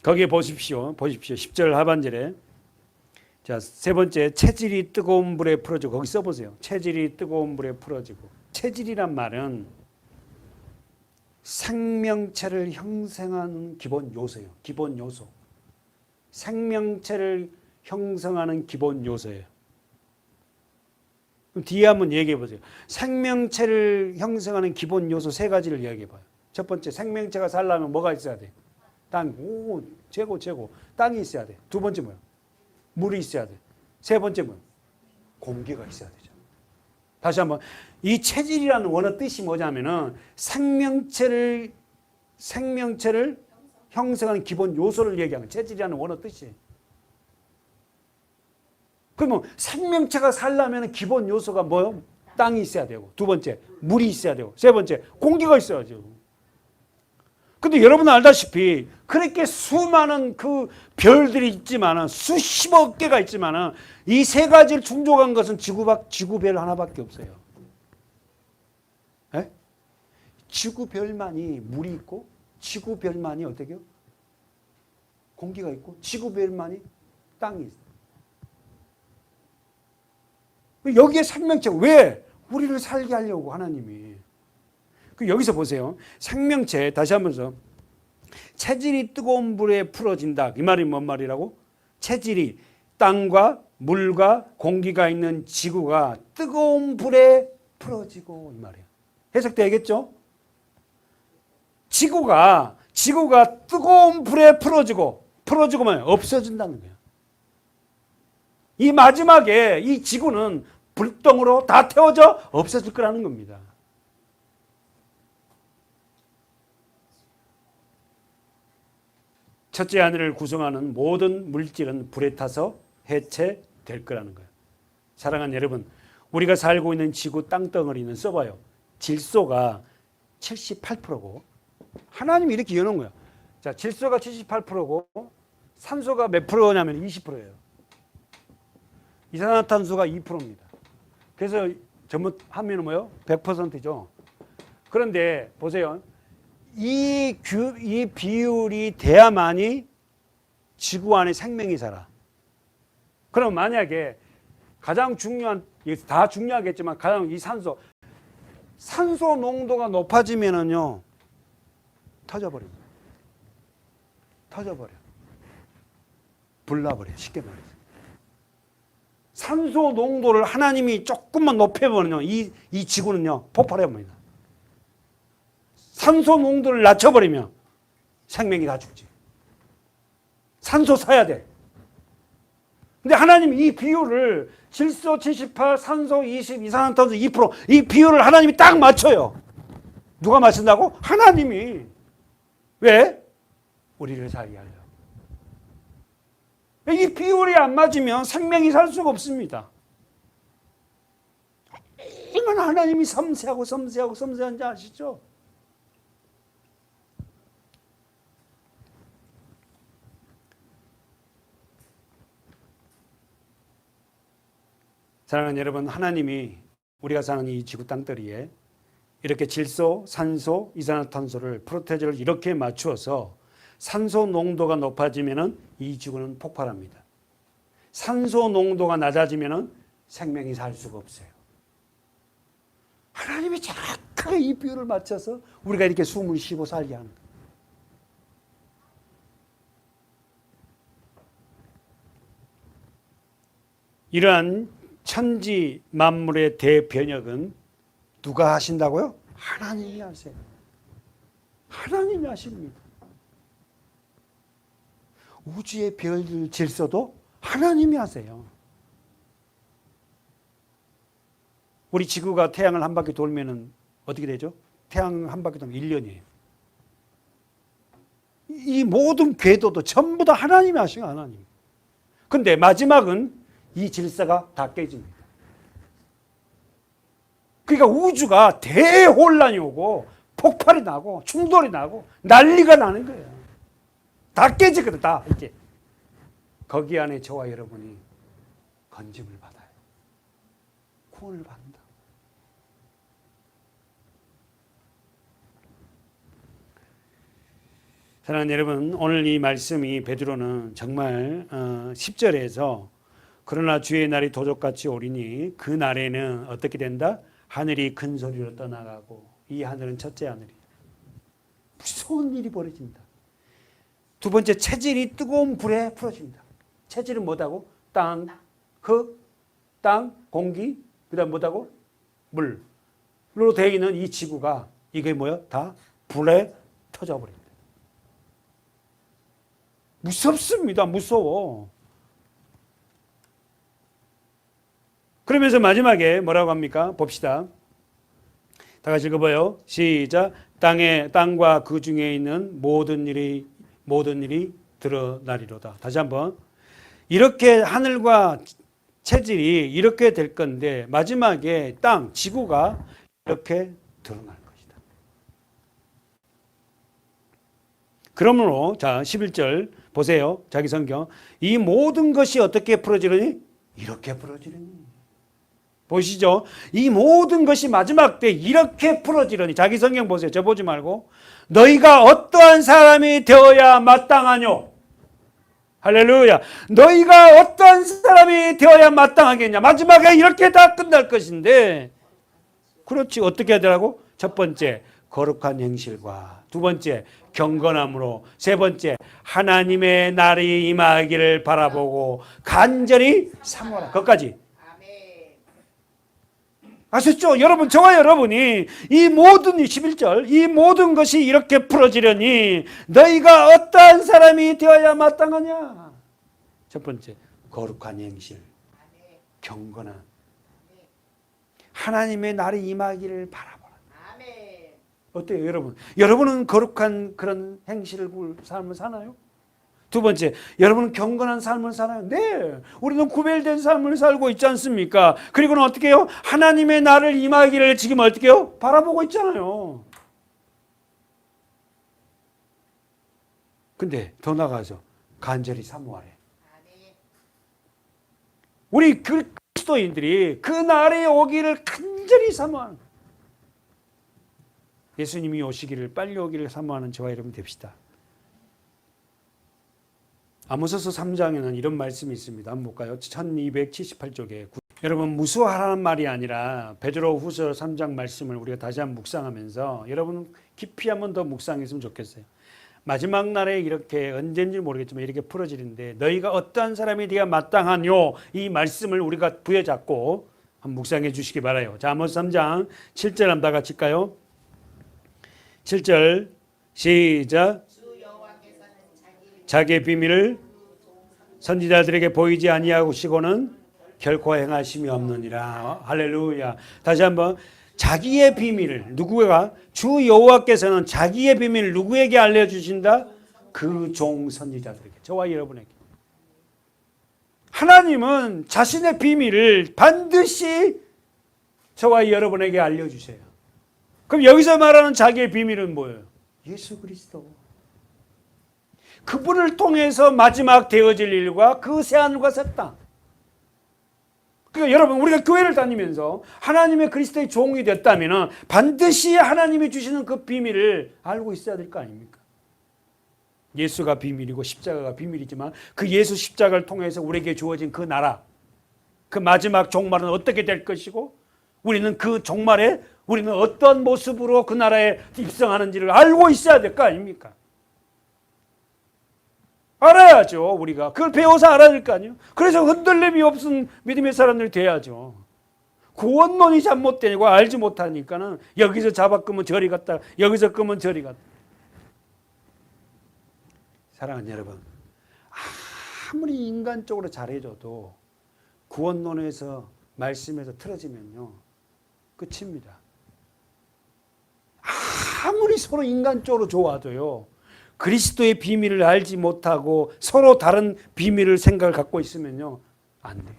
거기에 보십시오. 10절 하반절에. 자, 세 번째, 체질이 뜨거운 불에 풀어지고. 거기 써보세요. 체질이 뜨거운 불에 풀어지고. 체질이란 말은 생명체를 형성하는 기본 요소예요. 기본 요소. 생명체를 형성하는 기본 요소예요. 그럼 뒤에 한번 얘기해 보세요. 생명체를 형성하는 기본 요소 세 가지를 이야기해 봐요. 첫 번째, 생명체가 살려면 뭐가 있어야 돼? 땅. 오, 최고. 땅이 있어야 돼. 두 번째 뭐야? 물이 있어야 돼. 세 번째 뭐야? 공기가 있어야 되죠. 다시 한번. 이 체질이라는 원어 뜻이 뭐냐면은 생명체를 형성하는 기본 요소를 얘기하는 체질이라는 원어 뜻이에요. 그러면 생명체가 살려면 기본 요소가 뭐요? 땅이 있어야 되고, 두 번째 물이 있어야 되고, 세 번째 공기가 있어야죠. 근데 여러분 알다시피 그렇게 수많은 그 별들이 있지만은 수십억 개가 있지만은 이 세 가지를 충족한 것은 지구별 하나밖에 없어요. 에? 지구별만이 물이 있고, 지구별만이 어떻게요? 공기가 있고, 지구별만이 땅이 있어요. 여기에 생명체, 왜? 우리를 살게 하려고 하나님이. 여기서 보세요. 생명체, 다시 한번 체질이 뜨거운 불에 풀어진다. 이 말이 뭔 말이라고? 체질이 땅과 물과 공기가 있는 지구가 뜨거운 불에 풀어지고, 이 말이에요. 해석되겠죠? 지구가 뜨거운 불에 풀어지고만 없어진다는 거예요. 이 마지막에 이 지구는 불똥으로 다 태워져 없어질 거라는 겁니다. 첫째 하늘을 구성하는 모든 물질은 불에 타서 해체될 거라는 거예요. 사랑하는 여러분, 우리가 살고 있는 지구 땅덩어리는 써봐요. 질소가 78%고 하나님이 이렇게 이어놓은 거예요. 자, 질소가 78%고 산소가 몇 프로냐면 20%예요. 이산화탄소가 2%입니다. 그래서 전부 하면 뭐예요? 100%죠. 그런데 보세요. 이 비율이 돼야만이 지구 안에 생명이 살아. 그럼 만약에 가장 중요한, 다 중요하겠지만 가장 이 산소 농도가 높아지면은요, 터져버립니다. 터져버려. 불나버려. 쉽게 말해서. 산소 농도를 하나님이 조금만 높여버리면 이 지구는요, 폭발해버립니다. 산소 농도를 낮춰버리면 생명이 다 죽지. 산소 사야 돼. 근데 하나님이 이 비율을 질소 78, 산소 20, 이산화탄소 2%, 이 비율을 하나님이 딱 맞춰요. 누가 맞춘다고? 하나님이. 왜? 우리를 살게 하려고. 이 비율이 안 맞으면 생명이 살 수가 없습니다. 얼마나 하나님이 섬세한지 아시죠? 사랑하는 여러분, 하나님이 우리가 사는 이 지구 땅덩어리에 이렇게 질소, 산소, 이산화탄소를 프로테이저를 이렇게 맞추어서 산소 농도가 높아지면 이 지구는 폭발합니다. 산소 농도가 낮아지면 생명이 살 수가 없어요. 하나님이 정확하게 이 비율을 맞춰서 우리가 이렇게 숨을 쉬고 살게 하는 거예요. 이러한 천지 만물의 대변혁은 누가 하신다고요? 하나님이 하세요. 하나님이 하십니다. 우주의 별 질서도 하나님이 하세요. 우리 지구가 태양을 한 바퀴 돌면은 어떻게 되죠? 태양 한 바퀴 돌면 1년이에요. 이 모든 궤도도 전부 다 하나님이 하신 거예요, 하나님. 근데 마지막은 이 질서가 다 깨집니다. 그러니까 우주가 대혼란이 오고 폭발이 나고 충돌이 나고 난리가 나는 거예요. 다 깨지거든, 다 이렇게. 거기 안에 저와 여러분이 건짐을 받아요. 구원을 받는다. 사랑하는 여러분, 오늘 이 말씀이 베드로는 정말 10절에서 그러나 주의 날이 도적같이 오리니 그 날에는 어떻게 된다? 하늘이 큰 소리로 떠나가고 이 하늘은 첫째 하늘이에요. 무서운 일이 벌어집니다. 두 번째, 체질이 뜨거운 불에 풀어집니다. 체질은 뭐다고? 땅, 흙, 땅, 공기, 그 다음 뭐다고? 물로 되어 있는 이 지구가 이게 뭐야? 다 불에 터져버립니다. 무섭습니다. 무서워. 그러면서 마지막에 뭐라고 합니까? 봅시다. 다 같이 읽어봐요. 시작. 땅과 그 중에 있는 모든 일이 드러나리로다. 다시 한번. 이렇게 하늘과 체질이 이렇게 될 건데 마지막에 땅, 지구가 이렇게 드러날 것이다. 그러므로 자 11절 보세요. 자기 성경. 이 모든 것이 어떻게 풀어지려니? 이렇게 풀어지려니. 보시죠. 이 모든 것이 마지막 때 이렇게 풀어지려니. 자기 성경 보세요. 저 보지 말고. 너희가 어떠한 사람이 되어야 마땅하뇨? 할렐루야. 너희가 어떠한 사람이 되어야 마땅하겠냐? 마지막에 이렇게 다 끝날 것인데. 그렇지. 어떻게 해야 되라고? 첫 번째, 거룩한 행실과 두 번째, 경건함으로 세 번째, 하나님의 날이 임하기를 바라보고 간절히 사모하라. 거기까지. 아셨죠? 여러분, 저와 여러분이 이 모든 11절 이 모든 것이 이렇게 풀어지려니 너희가 어떠한 사람이 되어야 마땅하냐? 첫 번째, 거룩한 행실, 경건한, 하나님의 날이 임하기를 바라보라. 아멘. 어때요, 여러분? 여러분은 거룩한 그런 행실을 삶을 사나요? 두 번째, 여러분은 경건한 삶을 살아요? 네, 우리는 구별된 삶을 살고 있지 않습니까? 그리고는 어떻게 해요? 하나님의 날을 임하기를 지금 어떻게 해요? 바라보고 있잖아요. 근데 더 나아가서 간절히 사모하래. 우리 그리스도인들이 그 날에 오기를 간절히 사모하는, 예수님이 오시기를, 빨리 오기를 사모하는 저와 여러분 됩시다. 아모스서 3장에는 이런 말씀이 있습니다. 한번 볼까요? 1278쪽에. 여러분, 무수하라는 말이 아니라 베드로 후서 3장 말씀을 우리가 다시 한번 묵상하면서 여러분 깊이 한번 더 묵상했으면 좋겠어요. 마지막 날에 이렇게 언젠지 모르겠지만 이렇게 풀어지는데, 너희가 어떠한 사람이 되어야 마땅하뇨, 이 말씀을 우리가 부여잡고 한번 묵상해 주시기 바라요. 자, 아모스 3장 7절 한번 다 같이 읽까요? 7절 시작. 자기의 비밀을 선지자들에게 보이지 아니하시고는 결코 행하심이 없느니라. 할렐루야. 다시 한번, 자기의 비밀을, 누구가? 주 여호와께서는 자기의 비밀을 누구에게 알려주신다? 그 종 선지자들에게, 저와 여러분에게. 하나님은 자신의 비밀을 반드시 저와 여러분에게 알려주세요. 그럼 여기서 말하는 자기의 비밀은 뭐예요? 예수 그리스도. 그분을 통해서 마지막 되어질 일과 그 새하늘과 새 땅. 그러니까 여러분, 우리가 교회를 다니면서 하나님의 그리스도의 종이 됐다면 반드시 하나님이 주시는 그 비밀을 알고 있어야 될 거 아닙니까? 예수가 비밀이고 십자가가 비밀이지만 그 예수 십자가를 통해서 우리에게 주어진 그 나라, 그 마지막 종말은 어떻게 될 것이고, 우리는 그 종말에 우리는 어떤 모습으로 그 나라에 입성하는지를 알고 있어야 될 거 아닙니까? 알아야죠. 우리가 그걸 배워서 알아야 될 거 아니에요. 그래서 흔들림이 없은 믿음의 사람들이 돼야죠. 구원론이 잘못되고 알지 못하니까는 여기서 잡아 끄면 저리 갔다, 여기서 끄면 저리 갔다. 사랑하는 여러분, 아무리 인간적으로 잘해줘도 구원론에서 말씀에서 틀어지면요 끝입니다. 아무리 서로 인간적으로 좋아도요, 그리스도의 비밀을 알지 못하고 서로 다른 비밀을 생각을 갖고 있으면요 안 돼요.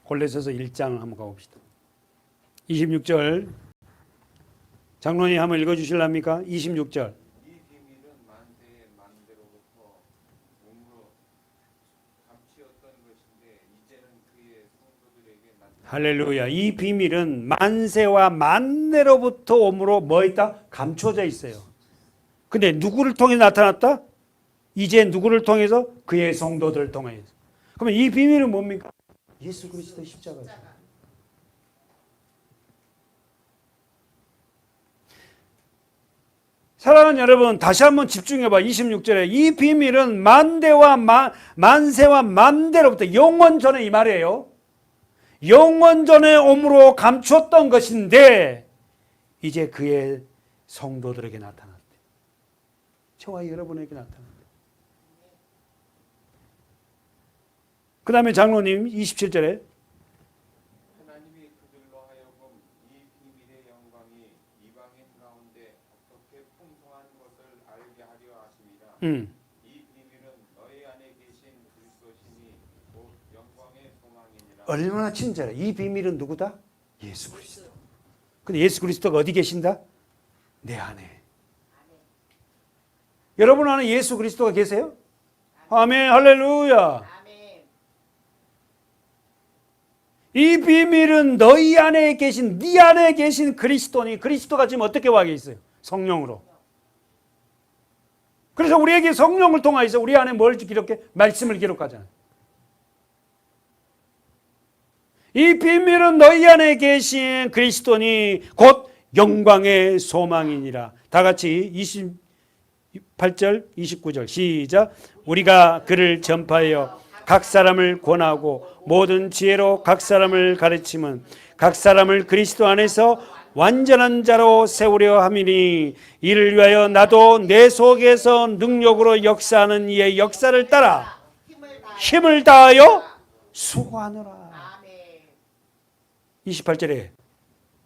골로새서 1장을 한번 가봅시다. 26절 장로님 한번 읽어주실랍니까? 26절. 이 비밀은 만세의 만대로부터 몸으로 감추었던 것인데 이제는 그의 성도들에게 나타났다. 할렐루야. 이 비밀은 만세와 만대로부터 오므로 뭐 있다? 감춰져 있어요. 근데 누구를 통해 나타났다? 이제 누구를 통해서? 그의 성도들을 통해서. 그러면 이 비밀은 뭡니까? 예수 그리스도 십자가죠. 사랑하는 여러분, 다시 한번 집중해봐. 26절에 이 비밀은 만세와 만대로부터, 영원 전에, 이 말이에요. 영원 전에 오므로 감추었던 것인데 이제 그의 성도들에게 나타났대. 저와 여러분에게 나타났대. 그 다음에 장로님 27절에 하나님이 그들로 하여금 이 비밀의 영광이 이방인 가운데 어떻게 풍성한 것을 알게 하려 하심이라. 이 비밀은 너희 안에 계신 그리스도시니 곧 영광의 소망이니라. 얼마나 친절해. 이 비밀은 누구다? 예수 그리스도. 근데 예수 그리스도가 어디 계신다? 내 안에. 여러분 안에 예수 그리스도가 계세요? 아멘. 할렐루야. 이 비밀은 너희 안에 계신, 네 안에 계신 그리스도니, 그리스도가 지금 어떻게 와 계세요? 성령으로. 그래서 우리에게 성령을 통하여서 우리 안에 뭘 기록해? 말씀을 기록하잖아요. 이 비밀은 너희 안에 계신 그리스도니 곧 영광의 소망이니라. 다 같이 28절 29절 시작. 우리가 그를 전파하여 각 사람을 권하고 모든 지혜로 각 사람을 가르치면 각 사람을 그리스도 안에서 완전한 자로 세우려 함이니 이를 위하여 나도 내 속에서 능력으로 역사하는 이의 역사를 따라 힘을 다하여 수고하노라. 28절에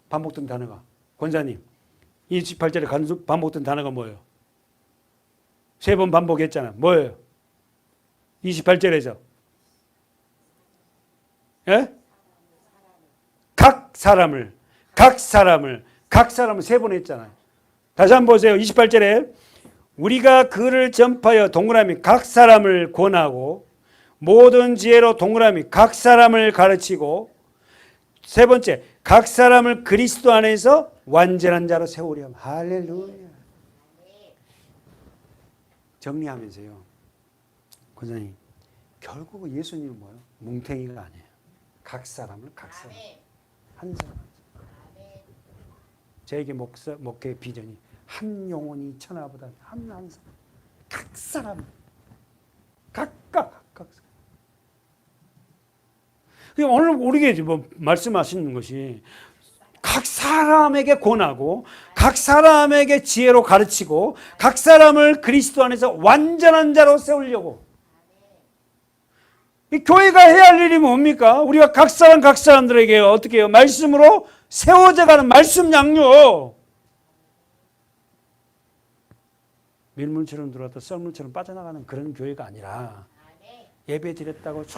반복된 단어가, 권사님 28절에 반복된 단어가 뭐예요? 3번 반복했잖아. 뭐예요? 28절에서 예? 각 사람을 3번 했잖아요. 다시 한번 보세요. 28절에 우리가 그를 전파하여 동그라미 각 사람을 권하고 모든 지혜로 동그라미 각 사람을 가르치고, 세 번째 각 사람을 그리스도 안에서 완전한 자로 세우렴. 할렐루야. 정리하면서요, 권사님, 결국 예수님은 뭐예요? 뭉탱이가 아니에요. 각 사람 한 사람. 저에게 목회 비전이 한 영혼이 천하보다 한 사람, 각 사람, 각각. 오늘 우리에게 뭐 말씀하시는 것이 각 사람에게 권하고 각 사람에게 지혜로 가르치고 각 사람을 그리스도 안에서 완전한 자로 세우려고. 이 교회가 해야 할 일이 뭡니까? 우리가 각 사람들에게 어떻게 해요? 말씀으로 세워져가는 말씀 양육. 밀물처럼 들어왔다 썰물처럼 빠져나가는 그런 교회가 아니라 예배 드렸다고 쭉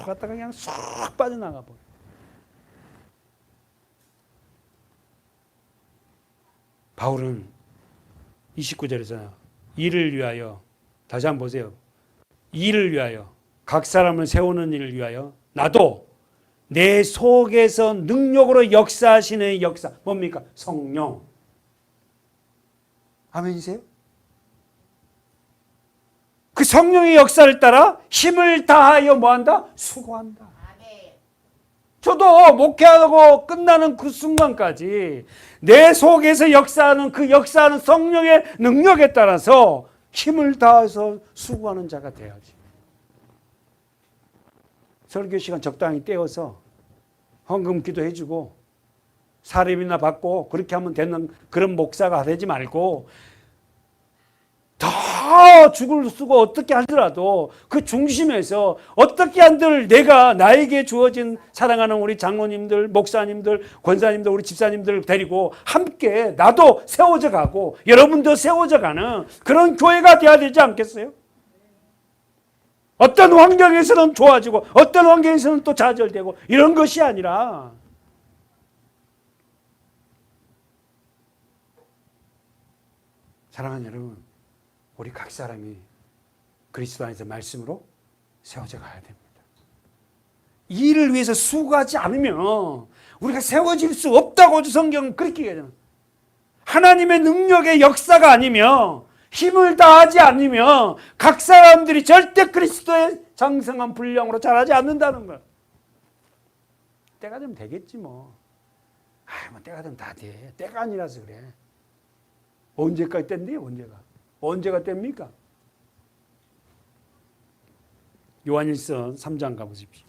갔다가 그냥 쑥 빠져나가 버려. 바울은 29절에서 이를 위하여, 다시 한번 보세요. 이를 위하여, 각 사람을 세우는 일을 위하여 나도 내 속에서 능력으로 역사하시는 역사, 뭡니까? 성령. 아멘이세요? 그 성령의 역사를 따라 힘을 다하여 뭐한다? 수고한다. 저도 목회하고 끝나는 그 순간까지 내 속에서 역사하는 그 역사하는 성령의 능력에 따라서 힘을 다해서 수고하는 자가 돼야지. 설교 시간 적당히 떼어서 헌금 기도해주고 사례비나 받고 그렇게 하면 되는 그런 목사가 되지 말고, 더 죽을 쓰고 어떻게 하더라도 그 중심에서 어떻게 한들 내가 나에게 주어진 사랑하는 우리 장로님들, 목사님들, 권사님들, 우리 집사님들 데리고 함께 나도 세워져 가고 여러분도 세워져 가는 그런 교회가 돼야 되지 않겠어요? 어떤 환경에서는 좋아지고 어떤 환경에서는 또 좌절되고 이런 것이 아니라, 사랑하는 여러분, 우리 각 사람이 그리스도 안에서 말씀으로 세워져 가야 됩니다. 이 일을 위해서 수고하지 않으면 우리가 세워질 수 없다고 성경은 그렇게 얘기하잖아요. 하나님의 능력의 역사가 아니면, 힘을 다하지 않으면 각 사람들이 절대 그리스도의 장성한 분량으로 자라지 않는다는 거예요. 때가 되면 되겠지 뭐. 뭐 때가 되면 다 돼. 때가 아니라서 그래. 언제까지 땐데요? 언제가 뗍니까? 요한일서 3장 가보십시오.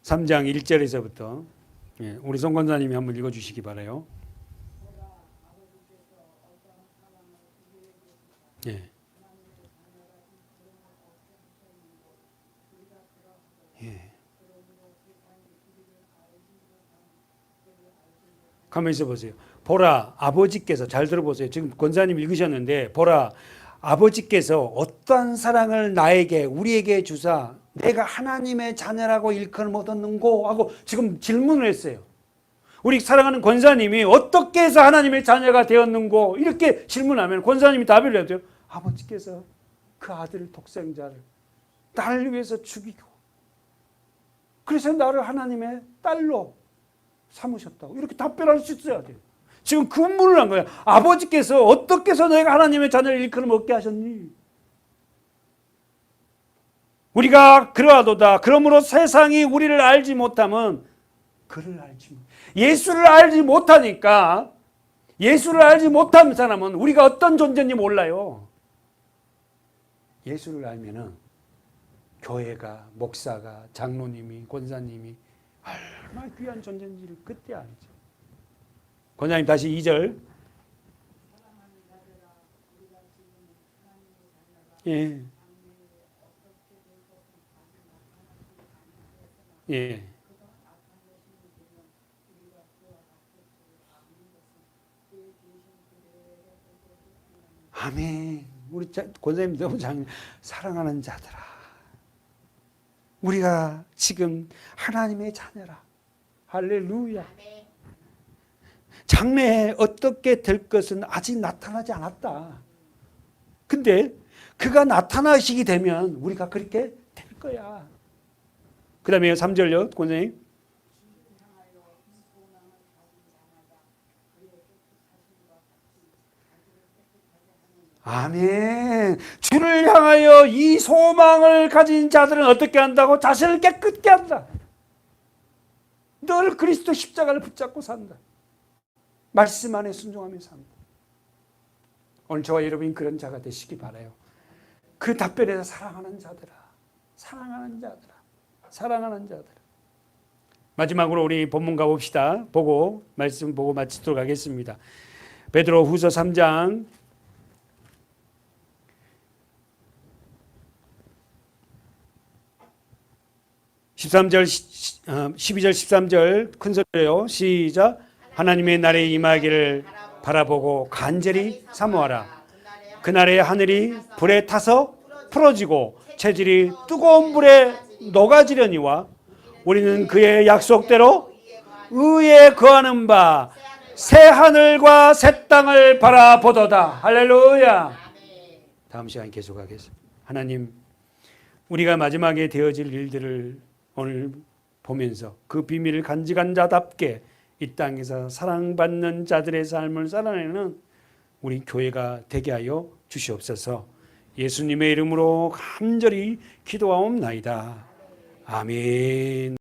3장 1절에서부터 우리 송 권사님이 한번 읽어주시기 바라요. 예. 예. 가만히 보세요. 보라, 아버지께서, 잘 들어보세요. 지금 권사님 읽으셨는데, 보라, 아버지께서 어떠한 사랑을 나에게, 우리에게 주사 내가 하나님의 자녀라고 일컬을 못 얻는고 하고 지금 질문을 했어요. 우리 사랑하는 권사님이 어떻게 해서 하나님의 자녀가 되었는고 이렇게 질문하면 권사님이 답을 해야 돼요. 아버지께서 그 아들 독생자를 나를 위해서 죽이고 그래서 나를 하나님의 딸로 삼으셨다고 이렇게 답변할 수 있어야 돼요. 지금 그 문을 한 거예요. 아버지께서 어떻게 해서 너희가 하나님의 자녀를 일컬음 얻게 하셨니? 우리가 그러하도다. 그러므로 세상이 우리를 알지 못하면 그를 알지 못. 예수를 알지 못하니까, 예수를 알지 못하는 사람은 우리가 어떤 존재인지 몰라요. 예수를 알면은 교회가, 목사가, 장로님이, 권사님이 얼마나 귀한 존재인지를 그때 알죠. 권사님 다시 2절. 예. 예. 권사님 너무 사랑하는 자들아, 우리가 지금 하나님의 자녀라. 할렐루야. 장래에 어떻게 될 것은 아직 나타나지 않았다. 근데 그가 나타나시게 되면 우리가 그렇게 될 거야. 그 다음에 3절요, 권사님. 아멘. 주를 향하여 이 소망을 가진 자들은 어떻게 한다고? 자신을 깨끗게 한다. 늘 그리스도 십자가를 붙잡고 산다. 말씀 안에 순종하며 산다. 오늘 저와 여러분이 그런 자가 되시기 바라요. 그 답변에서 사랑하는 자들아, 사랑하는 자들아, 사랑하는 자들아. 마지막으로 우리 본문 가봅시다. 보고 말씀 보고 마치도록 하겠습니다. 베드로 후서 3장 13절, 12절, 13절 큰 소리로 시작. 하나님의 날에 임하기를 바라보고 간절히 사모하라. 그날에 하늘이 불에 타서 풀어지고 체질이 뜨거운 불에 녹아지려니와 우리는 그의 약속대로 의에 거하는 바 새 하늘과 새 땅을 바라보도다. 할렐루야. 다음 시간 계속하겠습니다. 하나님, 우리가 마지막에 되어질 일들을 오늘 보면서 그 비밀을 간직한 자답게 이 땅에서 사랑받는 자들의 삶을 살아내는 우리 교회가 되게 하여 주시옵소서. 예수님의 이름으로 간절히 기도하옵나이다. 아멘.